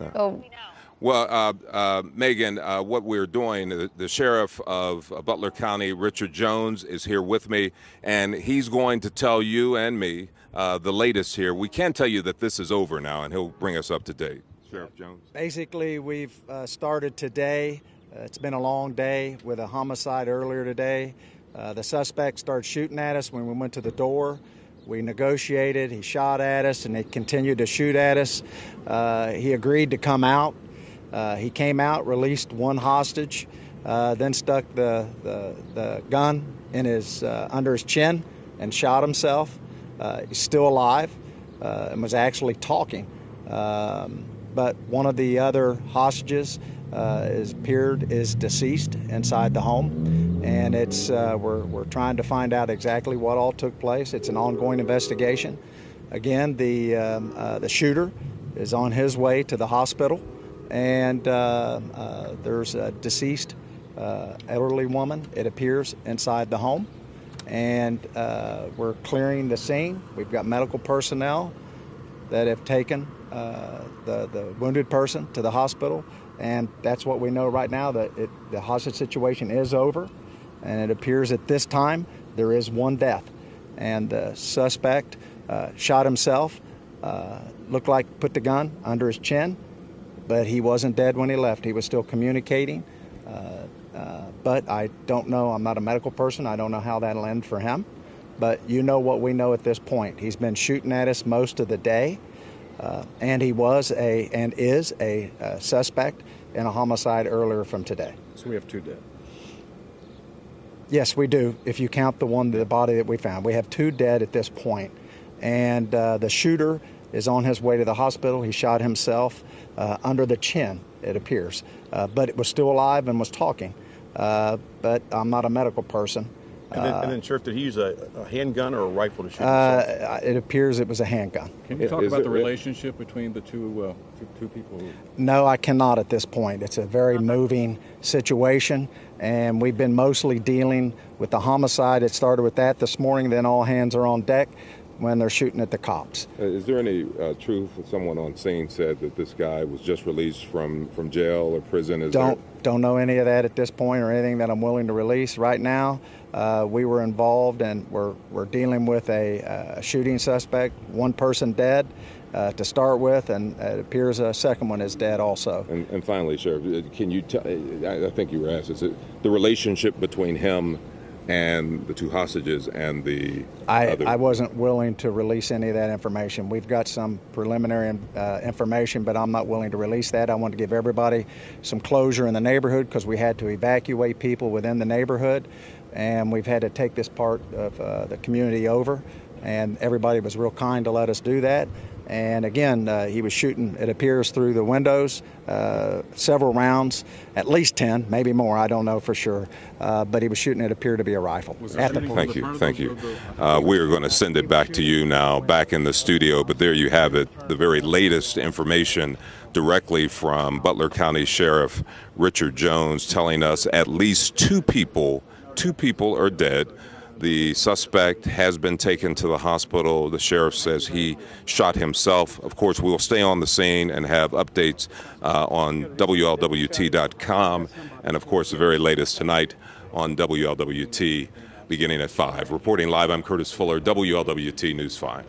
No. Oh, Well, Megan, what we're doing, the sheriff of Butler County, Richard Jones, is here with me, and he's going to tell you and me the latest here. We can tell you that this is over now, and he'll bring us up to date. Sheriff Jones. Basically, we've started today. It's been a long day with a homicide earlier today. The suspect started shooting at us when we went to the door. We negotiated. He shot at us, and he continued to shoot at us. He agreed to come out. He came out, released one hostage, then stuck the gun in his under his chin and shot himself. He's still alive and was actually talking. But one of the other hostages is deceased inside the home, and we're trying to find out exactly what all took place. It's an ongoing investigation. Again, the shooter is on his way to the hospital. And there's a deceased elderly woman, it appears, inside the home. And we're clearing the scene. We've got medical personnel that have taken the wounded person to the hospital. And that's what we know right now, that the hostage situation is over. And it appears at this time there is one death. And the suspect shot himself, looked like put the gun under his chin. But he wasn't dead when he left. He was still communicating. But I don't know. I'm not a medical person. I don't know how that'll end for him. But you know what we know at this point. He's been shooting at us most of the day. And he was and is a suspect in a homicide earlier from today. So we have two dead? Yes, we do, if you count the body that we found. We have two dead at this point. And the shooter is on his way to the hospital. He shot himself under the chin, it appears. But it was still alive and was talking. But I'm not a medical person. And then, Sheriff, did he use a handgun or a rifle to shoot himself? It appears it was a handgun. Can you talk about the relationship between the two people? No, I cannot at this point. It's a very moving situation, and we've been mostly dealing with the homicide. It started with that this morning, then all hands are on deck when they're shooting at the cops. Is there any truth that someone on scene said that this guy was just released from jail or prison? Don't know any of that at this point or anything that I'm willing to release right now. We were involved, and we're dealing with a shooting suspect, one person dead to start with, and it appears a second one is dead also. And finally, Sheriff, can you tell, I think you were asked, is it the relationship between him and the two hostages and the other? I wasn't willing to release any of that information. We've got some preliminary information, but I'm not willing to release that. I want to give everybody some closure in the neighborhood because we had to evacuate people within the neighborhood, and we've had to take this part of the community over, and everybody was real kind to let us do that. And again, he was shooting, it appears, through the windows, several rounds, at least 10, maybe more, I don't know for sure. But he was shooting, it appeared to be a rifle. Thank you. We are going to send it back to you now, back in the studio. But there you have it, the very latest information directly from Butler County Sheriff Richard Jones, telling us at least two people are dead. The suspect has been taken to the hospital. The sheriff says he shot himself. Of course, we'll stay on the scene and have updates on WLWT.com. And, of course, the very latest tonight on WLWT beginning at 5. Reporting live, I'm Curtis Fuller, WLWT News 5.